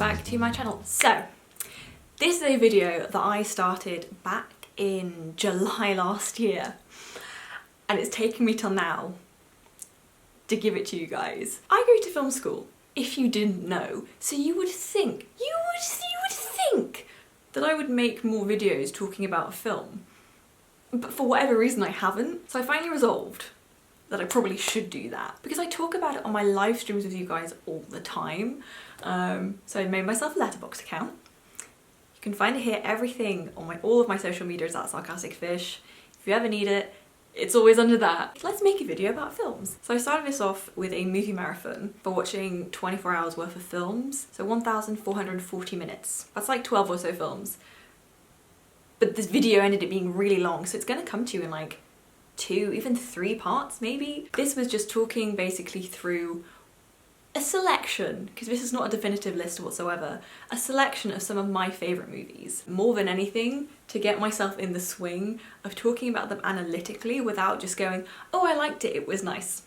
back to my channel. So, this is a video that I started back in July last year, and it's taken me till now to give it to you guys. I go to film school, if you didn't know, so you would think that I would make more videos talking about film, but for whatever reason I haven't. So I finally resolved that I probably should do that, because I talk about it on my live streams with you guys all the time. So I made myself a Letterboxd account. You can find it here. Everything on all of my social media is at Sarcastic Fish. If you ever need it, it's always under that. Let's make a video about films. So I started this off with a movie marathon for watching 24 hours worth of films. So 1,440 minutes. That's like 12 or so films. But this video ended up being really long, so it's gonna come to you in like 2, even 3 parts maybe. This was just talking basically through a selection, because this is not a definitive list whatsoever, a selection of some of my favourite movies. More than anything, to get myself in the swing of talking about them analytically without just going, oh, I liked it, it was nice.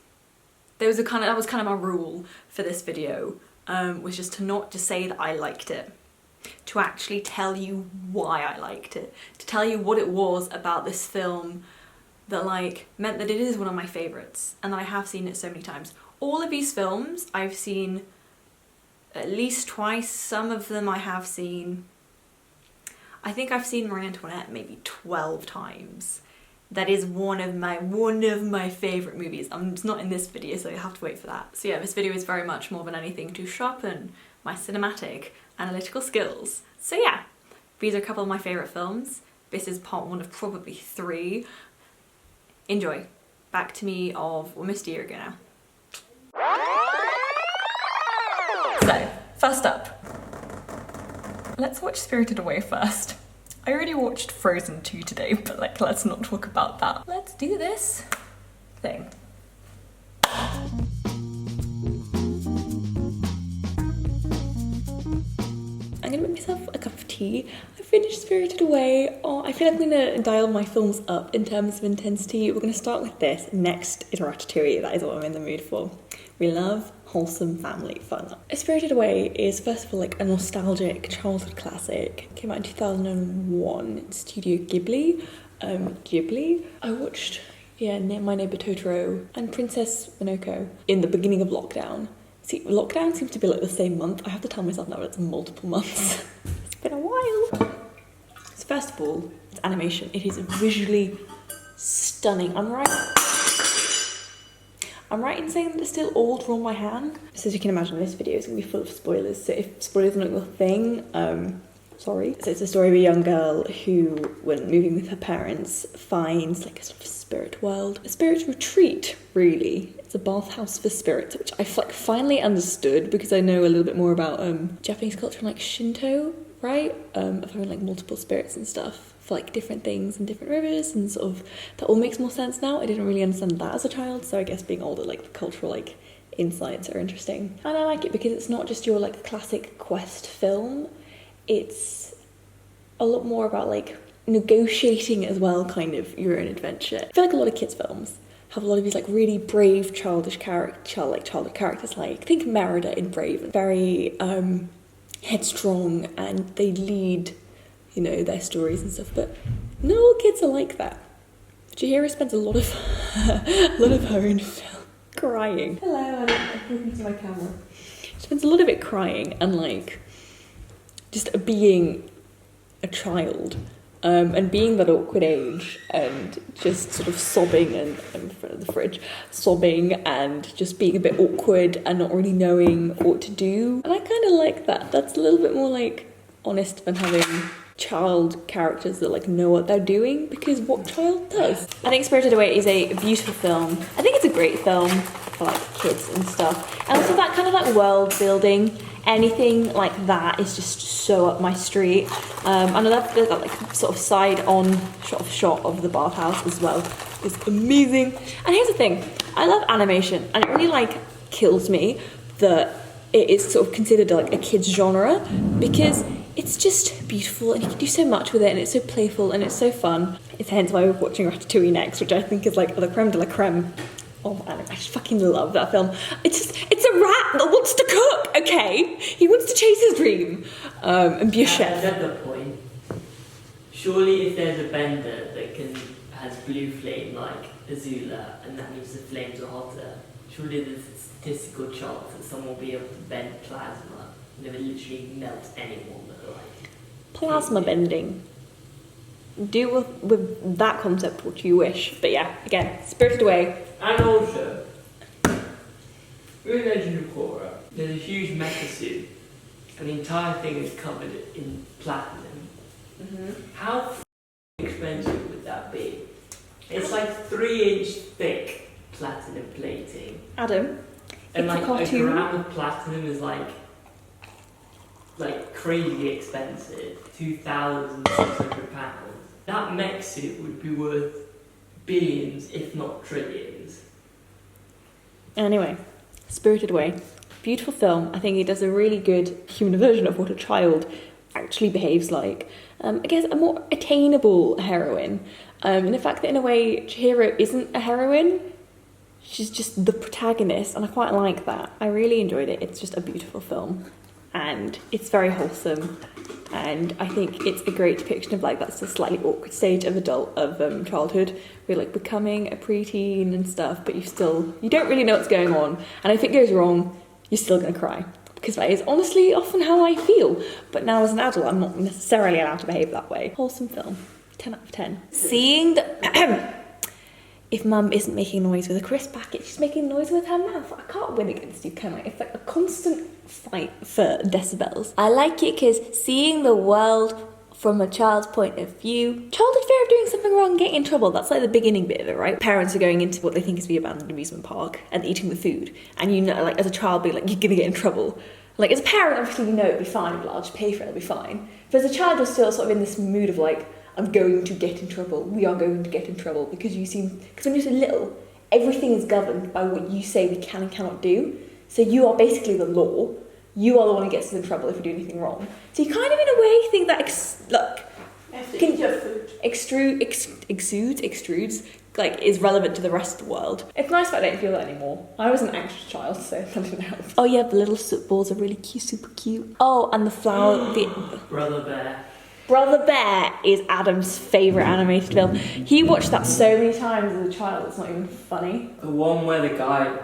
That was kind of my rule for this video, was just to not just say that I liked it, to actually tell you why I liked it, to tell you what it was about this film that like meant that it is one of my favourites and that I have seen it so many times. All of these films I've seen at least twice. Some of them I have seen, I think I've seen Marie Antoinette maybe 12 times. That is one of my favourite movies. It's not in this video, so you have to wait for that. So yeah, this video is very much more than anything to sharpen my cinematic analytical skills. So yeah, these are a couple of my favourite films. This is part 1 of probably 3. Enjoy. Back to me of almost a year ago now. So, first up, let's watch Spirited Away first. I already watched Frozen 2 today, but like, let's not talk about that. Let's do this thing. I'm gonna make myself a cup of tea. I finished Spirited Away. Oh, I feel like I'm gonna dial my films up in terms of intensity. We're gonna start with this. Next is Ratatouille. That is what I'm in the mood for. We love wholesome family fun. Spirited Away is first of all like a nostalgic childhood classic. It came out in 2001. It's Studio Ghibli. I watched My Neighbor Totoro and Princess Mononoke in the beginning of lockdown. See, lockdown seems to be like the same month. I have to tell myself now that it's multiple months. It's been a while. So first of all, it's animation. It is visually stunning. I'm right in saying that it's still all drawn by hand. So as you can imagine, this video is going to be full of spoilers. So if spoilers are not your thing, sorry. So it's a story of a young girl who, when moving with her parents, finds like a sort of spirit world. A spirit retreat, really. It's a bathhouse for spirits, which I finally understood because I know a little bit more about Japanese culture and like Shinto, right? Of having like multiple spirits and stuff for like different things and different rivers, and sort of that all makes more sense now. I didn't really understand that as a child, so I guess being older, like the cultural like insights are interesting. And I like it because it's not just your like classic quest film. It's a lot more about like negotiating as well, kind of your own adventure. I feel like a lot of kids' films have a lot of these like really brave childhood characters, like think Merida in Brave, very headstrong, and they lead, you know, their stories and stuff, but not all kids are like that. Chihiro spends a lot of her in film crying. Hello, I'm talking to my camera. She spends a lot of it crying and like just being a child, and being that awkward age and just sort of sobbing and in front of the fridge, sobbing and just being a bit awkward and not really knowing what to do. And I kind of like that. That's a little bit more like honest than having child characters that like know what they're doing, because what child does? I think Spirited Away is a beautiful film. I think it's a great film for like kids and stuff, and also that kind of like world building. Anything like that is just so up my street. And I love that like sort of side on shot of the bathhouse as well. It's amazing. And here's the thing, I love animation, and it really like kills me that it is sort of considered like a kid's genre, because it's just beautiful and you can do so much with it, and it's so playful and it's so fun. It's hence why we're watching Ratatouille next, which I think is like the creme de la creme Oh man, I just fucking love that film. It's a rat that wants to cook, okay? He wants to chase his dream and be a chef. Another point. Surely if there's a bender that has blue flame like Azula, and that means the flames are hotter, surely there's a statistical chance that someone will be able to bend plasma and it would literally melt anyone that like... Plasma bending. Do with that concept what you wish. But yeah, again, Spirited Away. And also, in Legend of Korra, there's a huge mecha suit, and the entire thing is covered in platinum. How expensive would that be? It's like 3-inch thick platinum plating. Adam, And it's like a cartoon. a gram of platinum is like crazy expensive. £2,600. That mech suit would be worth billions, if not trillions. Anyway, Spirited Away. Beautiful film. I think it does a really good human version of what a child actually behaves like. I guess a more attainable heroine. And the fact that in a way Chihiro isn't a heroine, she's just the protagonist, and I quite like that. I really enjoyed it. It's just a beautiful film. And it's very wholesome. And I think it's a great depiction of like that's a slightly awkward stage of childhood, where like becoming a preteen and stuff, but you don't really know what's going on. And if it goes wrong, you're still gonna cry. Because that is honestly often how I feel. But now as an adult, I'm not necessarily allowed to behave that way. Wholesome film. 10 out of 10. Seeing the... If mum isn't making noise with a crisp packet, she's making noise with her mouth. I can't win against you, can I? It's like a constant fight for decibels. I like it because seeing the world from a child's point of view, childhood fear of doing something wrong, getting in trouble, that's like the beginning bit of it, right? Parents are going into what they think is the abandoned amusement park and eating the food. And you know, like as a child, being like, you're gonna get in trouble. Like as a parent, obviously you know it'll be fine, but I'll just pay for it, it'll be fine. But as a child, you're still sort of in this mood of like, I'm going to get in trouble. We are going to get in trouble because when you're so little, everything is governed by what you say we can and cannot do. So you are basically the law. You are the one who gets us in trouble if we do anything wrong. So you kind of, in a way, think that extrudes, like is relevant to the rest of the world. It's nice that I don't feel that anymore. I was an anxious child, so that didn't help. Oh yeah, the little soot balls are really cute, super cute. Oh, and the flower, Brother Bear. Brother Bear is Adam's favourite animated film. He watched that so many times as a child, it's not even funny. The one where the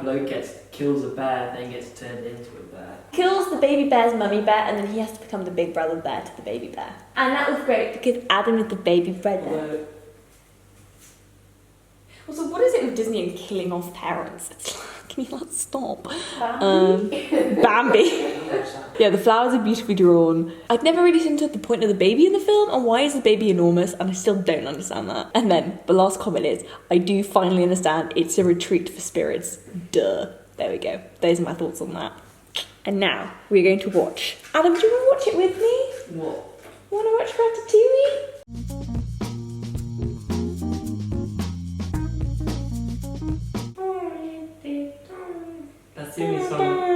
bloke kills a bear, then gets turned into a bear. Kills the baby bear's mummy bear, and then he has to become the big brother bear to the baby bear. And that was great because Adam is the baby brother. Also, what is it with Disney and killing off parents? It's like, can you not stop? Bambi. Yeah, the flowers are beautifully drawn. I'd never really understood the point of the baby in the film, and why is the baby enormous, and I still don't understand that. And then, the last comment is, I do finally understand it's a retreat for spirits. Duh. There we go. Those are my thoughts on that. And now, we're going to watch. Adam, do you want to watch it with me? What? Want to watch Ratatouille? That's the only song.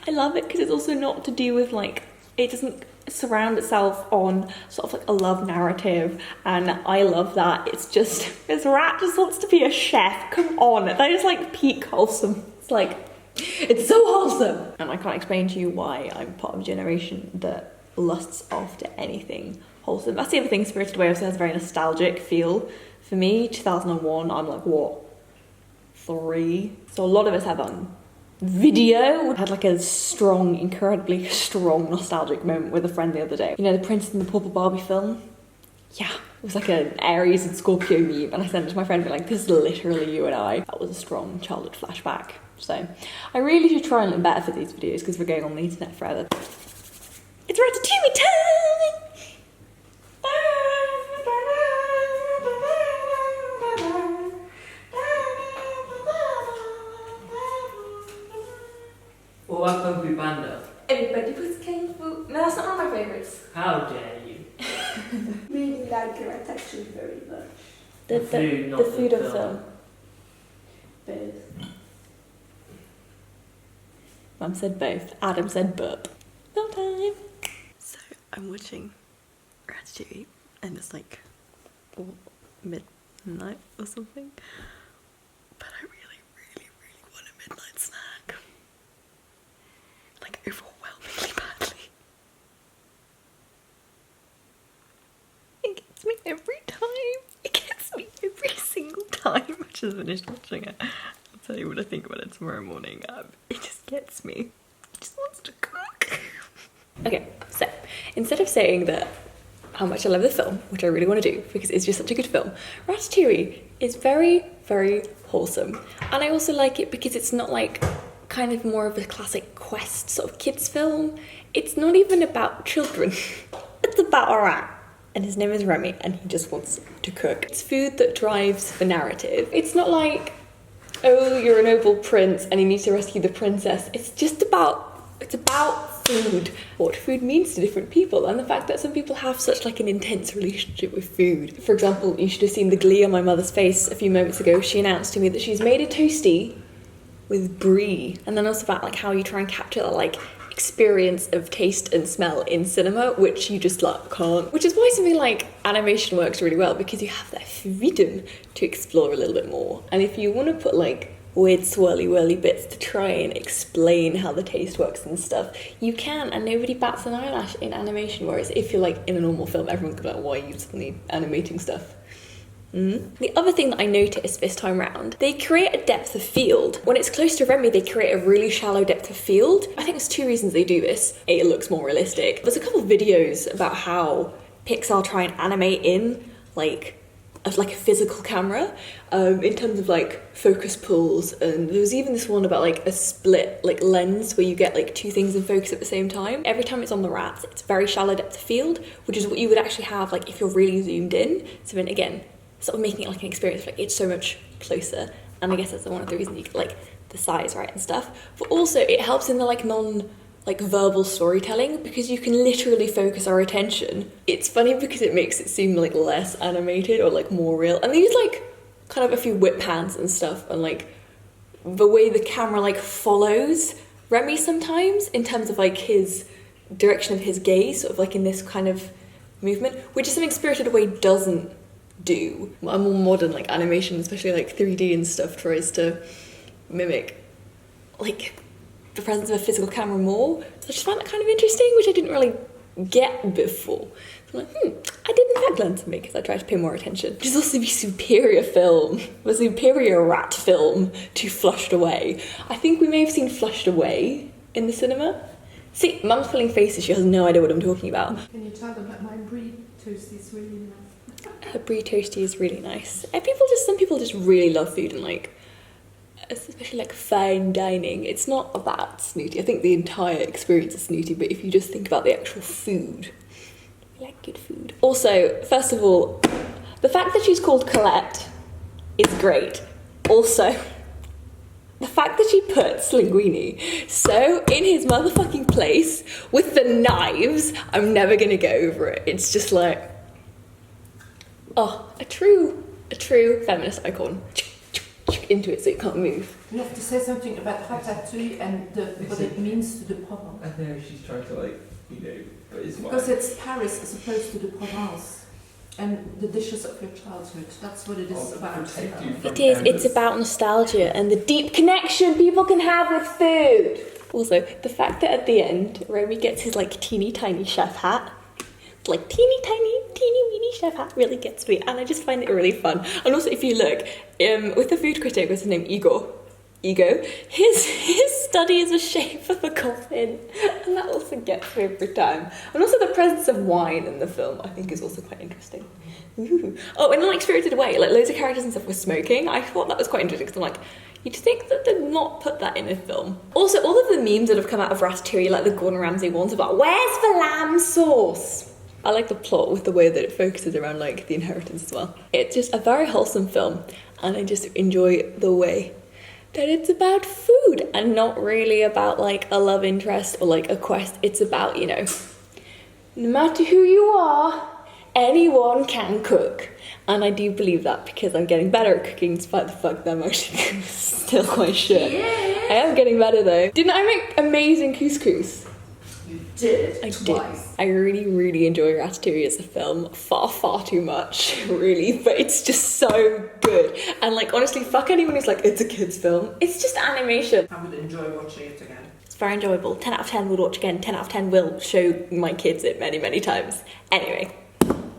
I love it because it's also not to do with like, it doesn't surround itself on sort of like a love narrative, and I love that. It's just, this rat just wants to be a chef. Come on, that is like peak wholesome. It's like, it's so wholesome. And I can't explain to you why I'm part of a generation that lusts after anything wholesome. That's the other thing, Spirited Away also has a very nostalgic feel. For me, 2001, I'm like, what? 3. So a lot of us have on video. I had like a strong, incredibly strong nostalgic moment with a friend the other day. You know, the Prince and the Pauper Barbie film? Yeah, it was like an Aries and Scorpio meme, and I sent it to my friend being like, this is literally you and I. That was a strong childhood flashback. So I really should try and look better for these videos because we're going on the internet forever. It's Ratatouille time! What about Kung Fu Panda? Everybody was Kung Fu. No, that's not one of my favourites. How dare you? Really like Ratatouille very much. The food of film. Both. Mum said both. Adam said burp. Film time. So I'm watching Ratatouille, and it's like night or something. But I really, really, really want a midnight snack. Like, overwhelmingly badly. It gets me every time. It gets me every single time I just finished watching it. I'll tell you what I think about it tomorrow morning. It just gets me. It just wants to cook. Okay, so instead of saying that how much I love the film, which I really want to do because it's just such a good film, Ratatouille is very, very wholesome. And I also like it because it's not like kind of more of a classic quest sort of kids film. It's not even about children. It's about a rat. And his name is Remy, and he just wants to cook. It's food that drives the narrative. It's not like, oh, you're a noble prince and you need to rescue the princess. It's about food, what food means to different people, and the fact that some people have such like an intense relationship with food. For example, you should have seen the glee on my mother's face a few moments ago. She announced to me that she's made a toastie with brie, and then also about like how you try and capture that like experience of taste and smell in cinema, which you just like can't. Which is why something like animation works really well, because you have that freedom to explore a little bit more. And if you want to put like weird swirly whirly bits to try and explain how the taste works and stuff, you can, and nobody bats an eyelash in animation. Whereas if you're like in a normal film, everyone's gonna be like, why are you suddenly animating stuff? The other thing that I noticed this time round, they create a depth of field. When it's close to Remy, they create a really shallow depth of field. I think there's two reasons they do this. A, it looks more realistic. There's a couple of videos about how Pixar try and animate in like a physical camera, in terms of like focus pulls, and there was even this one about like a split like lens where you get like two things in focus at the same time. Every time it's on the rats, it's very shallow depth of field, which is what you would actually have like if you're really zoomed in. So then again, sort of making it like an experience, like it's so much closer. And I guess that's one of the reasons you get like the size right and stuff. But also it helps in the like verbal storytelling, because you can literally focus our attention. It's funny because it makes it seem like less animated or like more real. And they use like kind of a few whip pans and stuff, and like the way the camera like follows Remy sometimes in terms of like his direction of his gaze, sort of like in this kind of movement, which is something Spirited Away doesn't do. A more modern like animation, especially like 3D and stuff, tries to mimic like the presence of a physical camera more. So I just found that kind of interesting, which I didn't really get before. So I'm like, I did in fact learn something because I tried to pay more attention. Which is also the superior film, the superior rat film to Flushed Away. I think we may have seen Flushed Away in the cinema. See, Mum's pulling faces, she has no idea what I'm talking about. Can you tell them that my brie toast is really nice? Her brie toastie is really nice. And some people just really love food, and like, especially like fine dining, it's not about snooty. I think the entire experience is snooty, but if you just think about the actual food, I like good food. Also, first of all, the fact that she's called Colette is great. Also, the fact that she puts Linguini so in his motherfucking place with the knives, I'm never gonna get over it. It's just like, oh, a true feminist icon. Into it so it can't move. You have to say something about Ratatouille and what it means to the Provence. I know she's trying to like, but it's because it's Paris as opposed to the Provence and the dishes of your childhood. That's what it is about. It is. It's about nostalgia and the deep connection people can have with food. Also, the fact that at the end, Remy gets his like teeny tiny chef hat. Like teeny weeny chef hat really gets me, and I just find it really fun. And also, if you look, with the food critic, what's his name, Ego, his study is a shape of a coffin, and that also gets me every time. And also the presence of wine in the film, I think, is also quite interesting. Ooh. Oh, and like Spirited Away, like loads of characters and stuff were smoking. I thought that was quite interesting, because I'm like, you'd think that they'd not put that in a film. Also, all of the memes that have come out of Ratatouille, like the Gordon Ramsay ones, about where's the lamb sauce? I like the plot with the way that it focuses around like the inheritance as well. It's just a very wholesome film, and I just enjoy the way that it's about food and not really about like a love interest or like a quest. It's about, you know, no matter who you are, anyone can cook. And I do believe that because I'm getting better at cooking despite the fact that I'm actually still quite shit. Yeah. I am getting better though. Didn't I make amazing couscous? did I twice. did. I really, really enjoy Ratatouille as a film. Far too much, really. But it's just so good. And like, honestly, fuck anyone who's like, it's a kid's film. It's just animation. I would enjoy watching it again. It's very enjoyable. 10 out of 10 would watch again. 10 out of 10 will show my kids it many, many times. Anyway,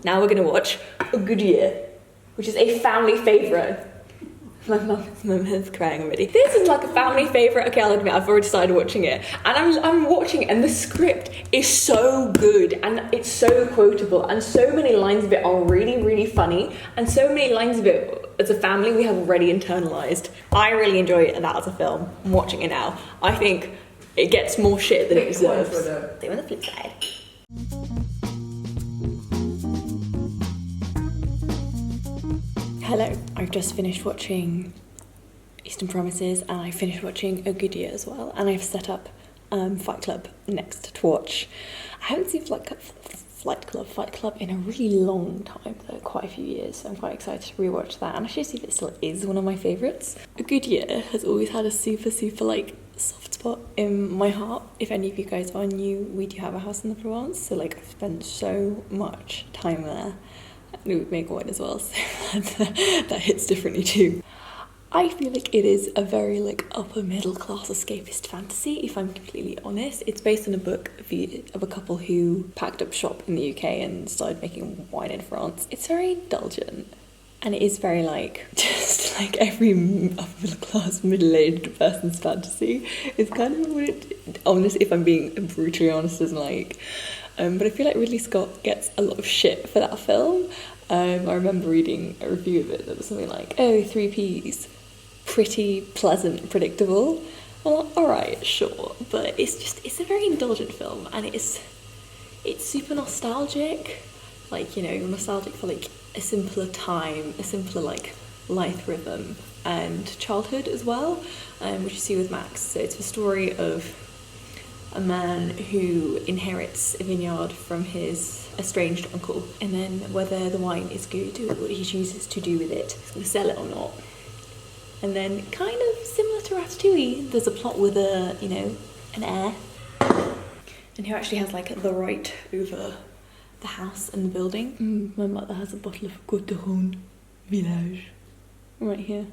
now we're going to watch A Good Year, which is a family favourite. My mum's crying already. This is like a family favourite. Okay, I'll admit, I've already started watching it. And I'm watching it, and the script is so good, and it's so quotable, and so many lines of it are really, really funny, and so many lines of it, as a family, we have already internalised. I really enjoy that as a film. I'm watching it now. I think it gets more shit than it deserves. They were on the flip side. Hello, I've just finished watching Eastern Promises, and I finished watching A Good Year as well, and I've set up Fight Club next to watch. I haven't seen Fight Club in a really long time though, quite a few years, so I'm quite excited to rewatch that and actually see if it still is one of my favourites. A Good Year has always had a super like soft spot in my heart. If any of you guys are new, we do have a house in the Provence, so like I've spent so much time there. We make wine as well, so that hits differently too. I feel like it is a very like upper middle class escapist fantasy, if I'm completely honest. It's based on a book of a couple who packed up shop in the UK and started making wine in France. It's very indulgent, and it is very like just like every upper middle class middle-aged person's fantasy. It's kind of what it, honestly, if I'm being brutally honest, is like. But I feel like Ridley Scott gets a lot of shit for that film. I remember reading a review of it that was something like, oh, 3 Ps, pretty pleasant, predictable. Well, alright, sure, but it's a very indulgent film, and it's super nostalgic. Like, you know, you're nostalgic for like a simpler time, a simpler like life rhythm and childhood as well, which you see with Max. So it's the story of a man who inherits a vineyard from his estranged uncle, and then whether the wine is good or what he chooses to do with it, he's going to sell it or not. And then, kind of similar to Ratatouille, there's a plot with an heir, and who actually has like the right over the house and the building. My mother has a bottle of Côte Village right here.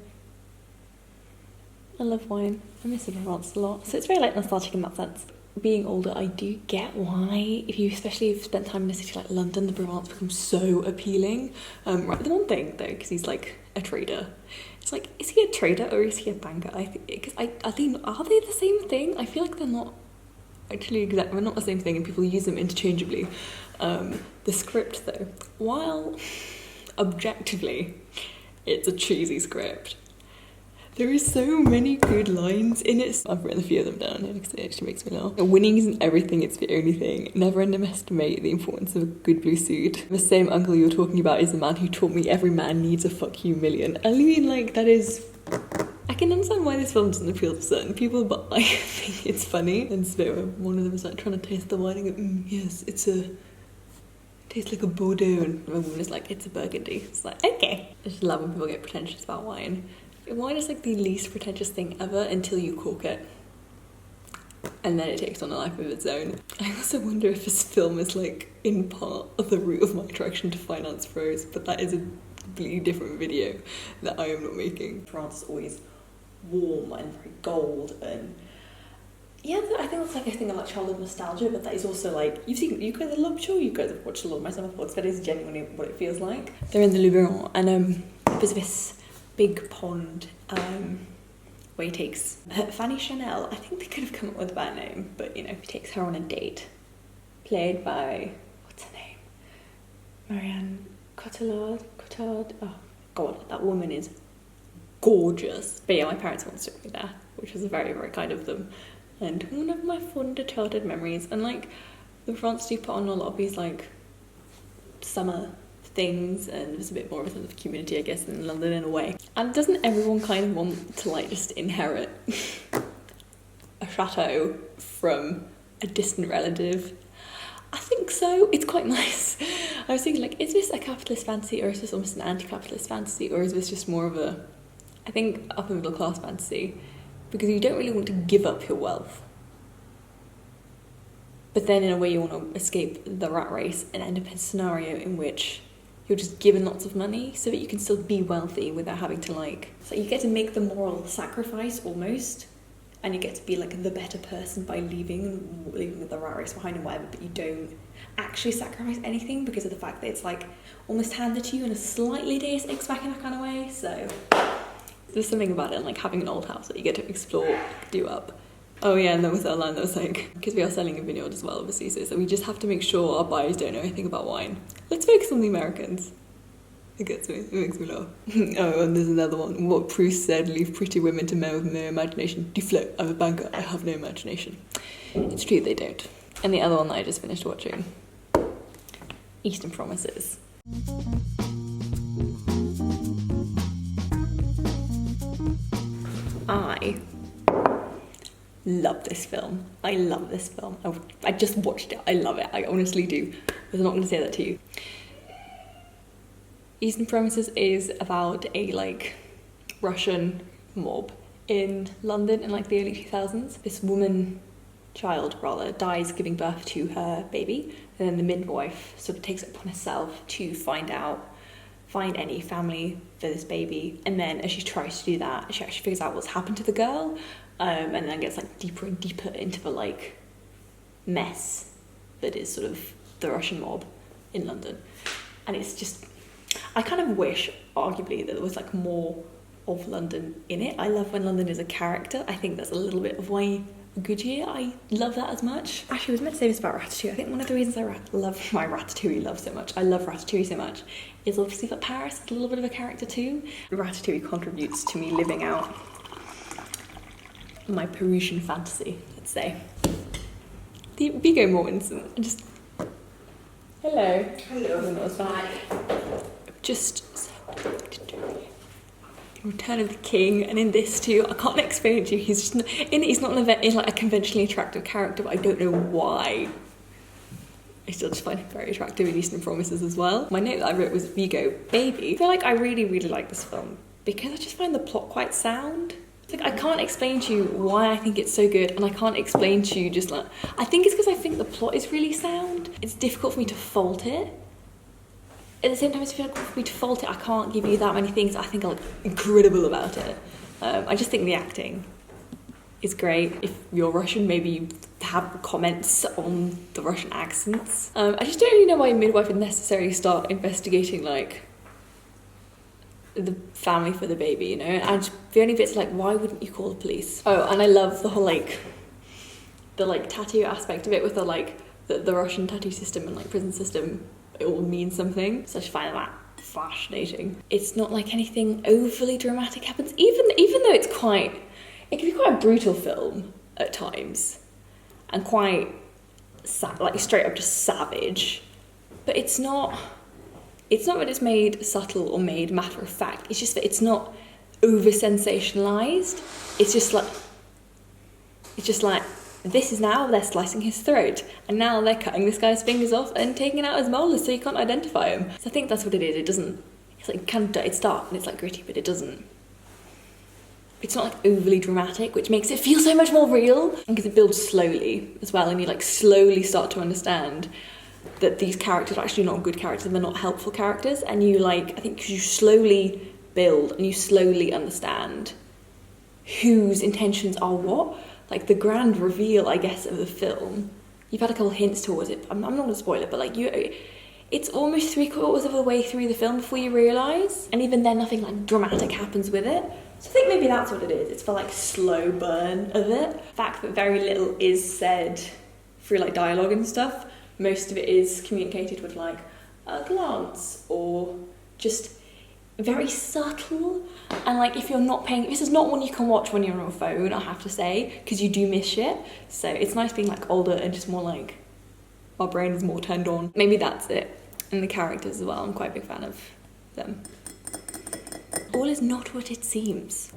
I love wine. I miss the Provence a lot, so it's very like nostalgic in that sense. Being older, I do get why, especially if you've spent time in a city like London, the Provence becomes so appealing. Right, the one thing though, because he's like a trader, it's like, is he a trader or is he a banker? I think, because I think, are they the same thing? I feel like they're not actually exactly, not the same thing, and people use them interchangeably. The script though, while objectively it's a cheesy script, there is so many good lines in it. I've written a few of them down here because it actually makes me laugh. Winning isn't everything, it's the only thing. Never underestimate the importance of a good blue suit. The same uncle you're talking about is the man who taught me every man needs a fuck you million. I mean, like, that is... I can understand why this film doesn't appeal to certain people, but I think it's funny. And so one of them is like trying to taste the wine and go, yes, it tastes like a Bordeaux. And my woman is like, it's a Burgundy. It's like, okay. I just love when people get pretentious about wine. Wine is like the least pretentious thing ever until you cork it, and then it takes on a life of its own. I also wonder if this film is like in part of the root of my attraction to finance pros, but that is a completely different video that I am not making. France is always warm and very gold, and yeah, I think that's like a thing of like childhood nostalgia, but that is also like, you guys have watched a lot of my summer vlogs, that is genuinely what it feels like. They're in the Luberon, and there's this big pond where he takes Fanny Chanel. I think they could have come up with a bad name, but you know, he takes her on a date, played by, what's her name? Marianne Cotillard. Oh god, that woman is gorgeous. But yeah, my parents once took me there, which was very, very kind of them, and one of my fonder childhood memories. And like, the France do put on a lot of these like summer things, and there's a bit more of a sense of community, I guess, in London in a way. And doesn't everyone kind of want to like just inherit a chateau from a distant relative? I think so. It's quite nice. I was thinking like, is this a capitalist fantasy, or is this almost an anti-capitalist fantasy, or is this just more of a, I think, upper middle class fantasy, because you don't really want to give up your wealth. But then in a way you want to escape the rat race and end up in a scenario in which you're just given lots of money so that you can still be wealthy without having to like... So you get to make the moral sacrifice almost, and you get to be like the better person by leaving the rat race behind and whatever, but you don't actually sacrifice anything because of the fact that it's like almost handed to you in a slightly Deus Ex Machina kind of way. So there's something about it, like having an old house that you get to explore, do up. Oh yeah, and there was that line that was like, because we are selling a vineyard as well, obviously, so we just have to make sure our buyers don't know anything about wine. Let's focus on the Americans. It gets me, it makes me laugh. Oh, and there's another one. What Proust said, leave pretty women to men with no imagination. Du float, I'm a banker, I have no imagination. It's true, they don't. And the other one that I just finished watching, Eastern Promises. I love this film. I love this film. I just watched it. I love it. I honestly do. I was not going to say that to you. Eastern Promises is about a like Russian mob in London in like the early 2000s. This child rather, dies giving birth to her baby, and then the midwife sort of takes it upon herself to find any family for this baby, and then as she tries to do that, she actually figures out what's happened to the girl, and then gets like deeper and deeper into the like mess that is sort of the Russian mob in London. And it's just, I kind of wish, arguably, that there was like more of London in it. I love when London is a character. I think that's a little bit of why Goodyear, I love that as much. Actually, I was meant to say this about Ratatouille. I think one of the reasons I love my Ratatouille love so much, I love Ratatouille so much, is obviously that Paris is a little bit of a character too. Ratatouille contributes to me living out my Parisian fantasy, let's say. The Viggo Mortensen, just... Hello. Hello. Just... Return of the King, and in this too, I can't explain it to you. He's just he's not like a conventionally attractive character, but I don't know why. I still just find him very attractive in Eastern Promises as well. My note that I wrote was Viggo baby. I feel like I really, really like this film because I just find the plot quite sound. Like I can't explain to you why I think it's so good, and I can't explain to you just like I think it's because I think the plot is really sound. It's difficult for me to fault it. At the same time, it's difficult for me to fault it. I can't give you that many things I think are like, incredible about it. I just think the acting is great. If you're Russian, maybe have comments on the Russian accents. I just don't really know why a midwife would necessarily start investigating like the family for the baby, you know? And the only bit's like, why wouldn't you call the police? Oh, and I love the whole the tattoo aspect of it with the Russian tattoo system and like prison system. It all means something, so I just find that fascinating. It's not like anything overly dramatic happens, even though it can be quite a brutal film at times, and quite like straight up just savage. But it's not that it's made subtle or made matter of fact. It's just that it's not over sensationalized. It's just like. This is now they're slicing his throat, and now they're cutting this guy's fingers off and taking out his molars so you can't identify him. So I think that's what it is. It doesn't. It's like it's dark and it's like gritty, but it doesn't. It's not like overly dramatic, which makes it feel so much more real. Because it builds slowly as well, and you like slowly start to understand that these characters are actually not good characters and they're not helpful characters. And you I think because you slowly build and you slowly understand whose intentions are what. Like the grand reveal, I guess, of the film, you've had a couple hints towards it. I'm not going to spoil it, but like it's almost 3/4 of the way through the film before you realise, and even then, nothing like dramatic happens with it. So I think maybe that's what it is. It's for like slow burn of it. The fact that very little is said through like dialogue and stuff. Most of it is communicated with like a glance or just very subtle. And like if you're not paying, this is not one you can watch when you're on your phone, I have to say, because you do miss shit. So it's nice being like older and just more like my brain is more turned on. Maybe that's it. And the characters as well, I'm quite a big fan of them. All is not what it seems.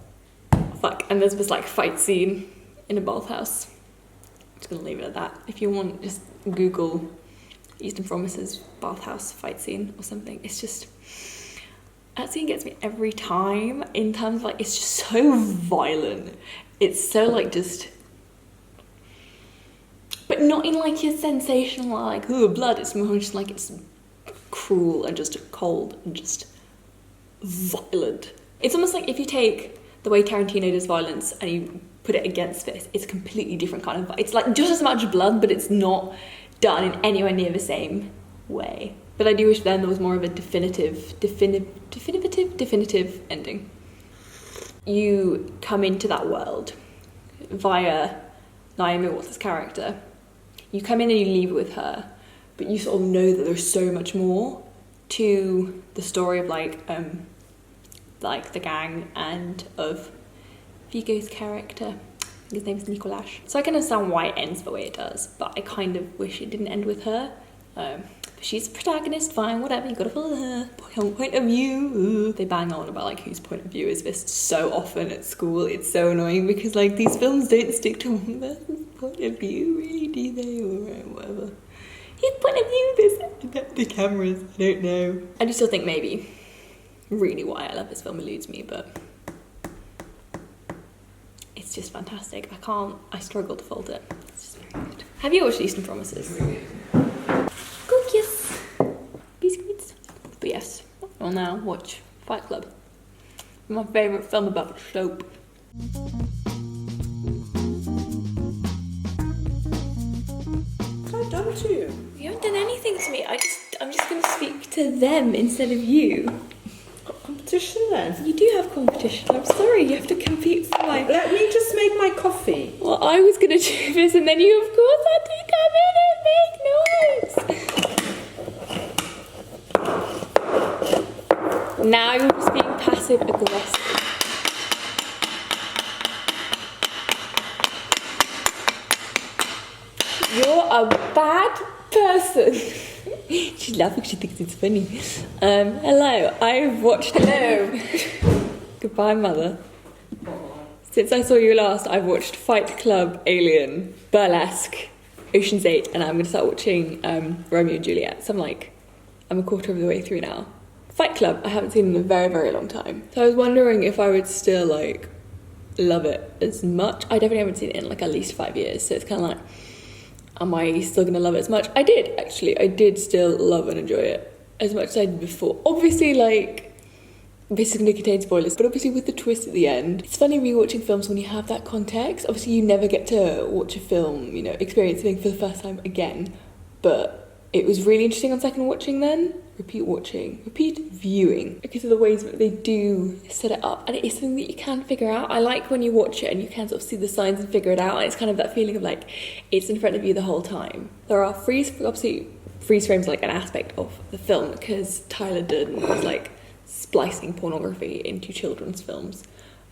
Fuck, and there's this like fight scene in a bathhouse. I'm just gonna leave it at that. If you want, just Google Eastern Promises bathhouse fight scene or something. It's just, that scene gets me every time in terms of like, it's just so violent. It's so like just, but not in like a sensational like, ooh, blood. It's more just like it's cruel and just cold and just violent. It's almost like if you take the way Tarantino does violence and you put it against this, it's a completely different kind of... It's like just as much blood, but it's not done in anywhere near the same way. But I do wish then there was more of a definitive ending. You come into that world via Naomi Watts' character. You come in and you leave it with her, but you sort of know that there's so much more to the story of like the gang and of Viggo's character. His name is Nicolas. So I can understand why it ends the way it does, but I kind of wish it didn't end with her. She's the protagonist, fine, whatever, you gotta follow her point of view. They bang on about like whose point of view is this so often at school. It's so annoying because like these films don't stick to one person's point of view, really, do they? Or whatever. His point of view is the cameras, I don't know. I do still think maybe really why I love this film eludes me, but it's just fantastic. I struggle to fault it. It's just very good. Have you watched Eastern Promises? Cookies, biscuits. But yes, I'll now watch Fight Club. My favourite film about soap. What have I done to you? You haven't done anything to me. I'm just going to speak to them instead of you. Competition then? You do have competition. I'm sorry, you have to compete for my... Let me just make my coffee. Well, I was going to do this and then you, of course, had to come in and make noise. Now you're just being passive aggressive. You're a bad person. She's laughing, she thinks it's funny. Hello, I've watched... Hello. Goodbye, mother. Since I saw you last, I've watched Fight Club, Alien, Burlesque, Ocean's 8, and I'm going to start watching Romeo and Juliet. So I'm a quarter of the way through now. Fight Club, I haven't seen in a very, very long time. So I was wondering if I would still, like, love it as much. I definitely haven't seen it in, like, at least 5 years, so it's kind of like... Am I still going to love it as much? I did, actually. I did still love and enjoy it as much as I did before. Obviously, like, this is going to contain spoilers, but obviously with the twist at the end. It's funny rewatching films when you have that context. Obviously, you never get to watch a film, you know, experience something for the first time again. But it was really interesting on second watching then. Repeat watching, repeat viewing, because of the ways that they do set it up, and it is something that you can figure out. I like when you watch it and you can sort of see the signs and figure it out, and it's kind of that feeling of like it's in front of you the whole time. There are freeze frames, like an aspect of the film, because Tyler Durden was like splicing pornography into children's films,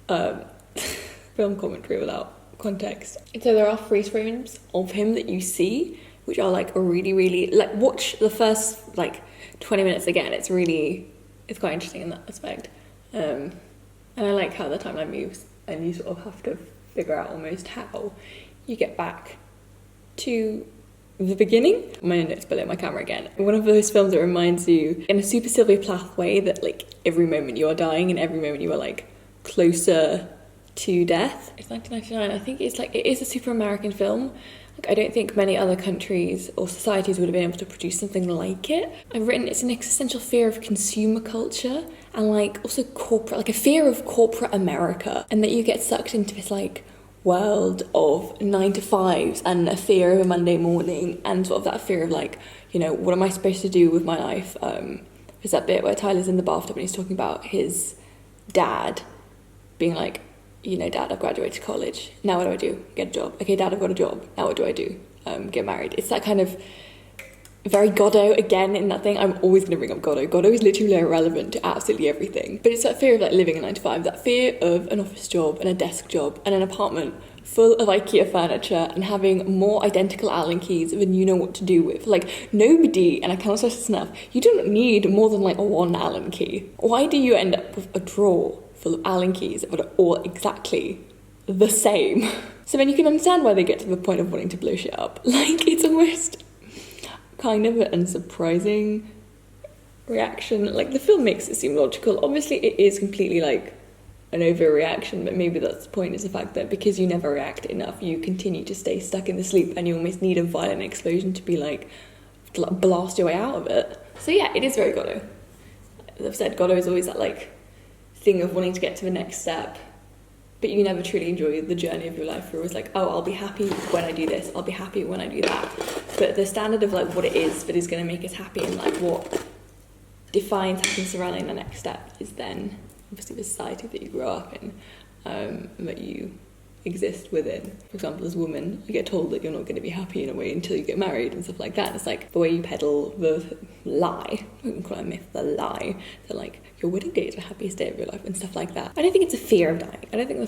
film commentary without context. And so there are freeze frames of him that you see, which are like really, really, like, watch the first like 20 minutes again. It's quite interesting in that aspect. And I like how the timeline moves and you sort of have to figure out almost how you get back to the beginning. My notes below my camera again. One of those films that reminds you in a super Sylvia Plath way that like every moment you are dying and every moment you are like closer to death. It's 1999. I think it is a super American film. Like, I don't think many other countries or societies would have been able to produce something like it. I've written it's an existential fear of consumer culture and like also corporate, like a fear of corporate America, and that you get sucked into this like world of 9 to 5s and a fear of a Monday morning and sort of that fear of like, you know, what am I supposed to do with my life? There's that bit where Tyler's in the bathtub and he's talking about his dad being like, you know, Dad, I've graduated college. Now what do I do? Get a job. Okay, Dad, I've got a job. Now what do I do? Get married. It's that kind of very Godot again in that thing. I'm always going to bring up Godot. Godot is literally irrelevant to absolutely everything. But it's that fear of like living a 9 to 5, that fear of an office job and a desk job and an apartment full of IKEA furniture and having more identical Allen keys than you know what to do with. Like, nobody, and I cannot stress this enough, you don't need more than like one Allen key. Why do you end up with a drawer full of Allen keys that are all exactly the same? So then you can understand why they get to the point of wanting to blow shit up. Like, it's almost kind of an unsurprising reaction. Like, the film makes it seem logical. Obviously, it is completely, like, an overreaction, but maybe that's the point, is the fact that because you never react enough, you continue to stay stuck in the sleep, and you almost need a violent explosion to be like, to like blast your way out of it. So yeah, it is very Godot. As I've said, Godot is always that like thing of wanting to get to the next step, but you never truly enjoy the journey of your life. You're always like, oh, I'll be happy when I do this, I'll be happy when I do that. But the standard of like what it is that is going to make us happy, and like what defines happiness surrounding the next step, is then obviously the society that you grow up in, and that you exist within. For example, as a woman, you get told that you're not going to be happy in a way until you get married and stuff like that. And it's like the way you peddle the lie, we can call it a myth, the lie, that like your wedding day is the happiest day of your life and stuff like that. I don't think it's a fear of dying. I don't think the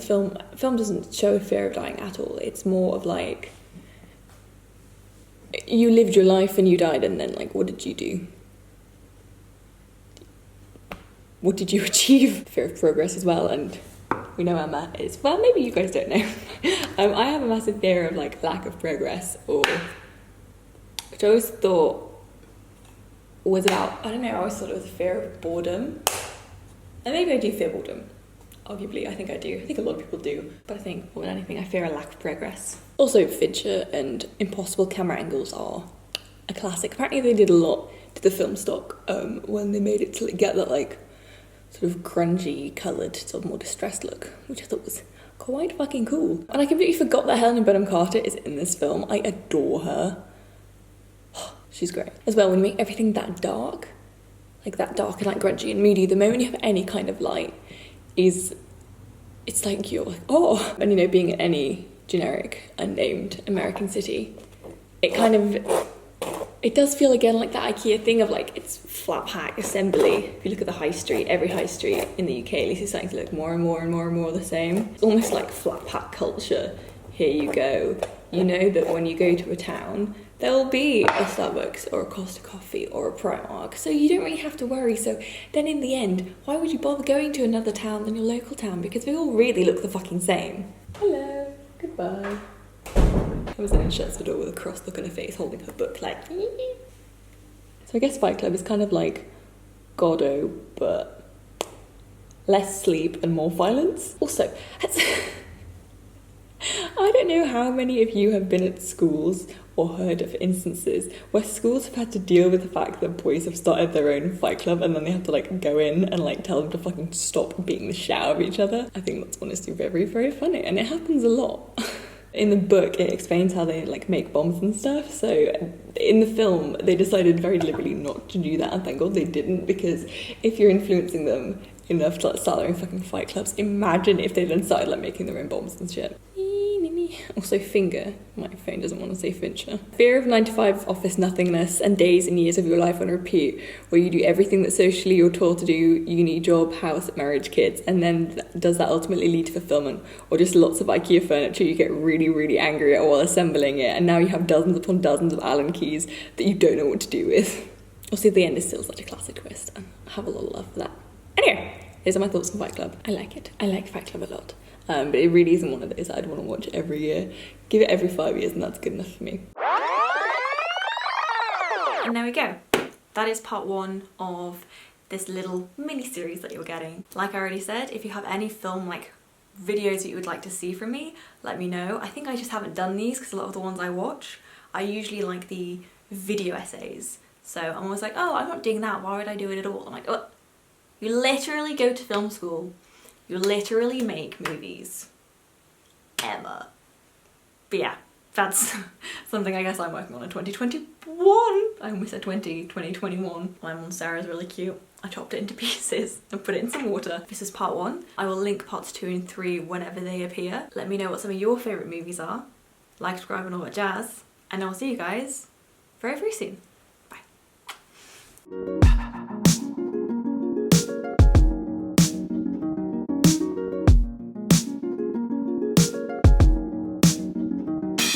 film doesn't show a fear of dying at all. It's more of like, you lived your life and you died, and then like, what did you do? What did you achieve? Fear of progress as well, and we know how Matt is. Well, maybe you guys don't know. I have a massive fear of like lack of progress, or which I always thought was about, I don't know, I always thought it was a fear of boredom. And maybe I do fear boredom. Arguably, I think I do. I think a lot of people do. But I think more than anything, I fear a lack of progress. Also, Fincher and impossible camera angles are a classic. Apparently they did a lot to the film stock when they made it to get that like sort of grungy, coloured, sort of more distressed look, which I thought was quite fucking cool. And I completely forgot that Helena Bonham Carter is in this film. I adore her. She's great. As well, when you make everything that dark, like that dark and like grungy and moody, the moment you have any kind of light it's like you're like, oh. And you know, being in any generic, unnamed American city, it does feel again like that IKEA thing of like, it's flat pack assembly. If you look at the high street, every high street in the UK, at least it's starting to look more and more and more and more the same. It's almost like flat pack culture. Here you go. You know that when you go to a town, there'll be a Starbucks or a Costa Coffee or a Primark, so you don't really have to worry. So then in the end, why would you bother going to another town than your local town? Because we all really look the fucking same. Hello, goodbye. I was in shuts the door with a cross look on her face, holding her book like. So I guess Fight Club is kind of like Godot, but less sleep and more violence. Also, I don't know how many of you have been at schools or heard of instances where schools have had to deal with the fact that boys have started their own fight club, and then they have to like go in and like tell them to fucking stop beating the shit out of each other. I think that's honestly very, very funny, and it happens a lot. In the book, it explains how they like make bombs and stuff. So in the film, they decided very deliberately not to do that, and thank God they didn't, because if you're influencing them enough to like start their own fucking fight clubs, imagine if they then started like making their own bombs and shit. Also Finger, my phone doesn't want to say Fincher. Fear of 9-to-5 office nothingness and days and years of your life on repeat, where you do everything that socially you're told to do, uni, job, house, marriage, kids, and then does that ultimately lead to fulfillment? Or just lots of IKEA furniture you get really, really angry at while assembling it, and now you have dozens upon dozens of Allen keys that you don't know what to do with. Also, the end is still such a classic twist, and I have a lot of love for that. Anyway, these are my thoughts on Fight Club. I like it. I like Fight Club a lot. But it really isn't one of those I'd want to watch every year. Give it every 5 years and that's good enough for me. And there we go. That is part 1 of this little mini-series that you're getting. Like I already said, if you have any film like videos that you would like to see from me, let me know. I think I just haven't done these because a lot of the ones I watch, I usually like the video essays. So I'm always like, oh, I'm not doing that, why would I do it at all? I'm like, oh, you literally go to film school. You literally make movies. Emma. But yeah, that's something I guess I'm working on in 2021. I almost said 2021. My monstera is really cute. I chopped it into pieces and put it in some water. This is part 1. I will link parts 2 and 3 whenever they appear. Let me know what some of your favourite movies are. Like, subscribe and all that jazz. And I'll see you guys very, very soon. Bye.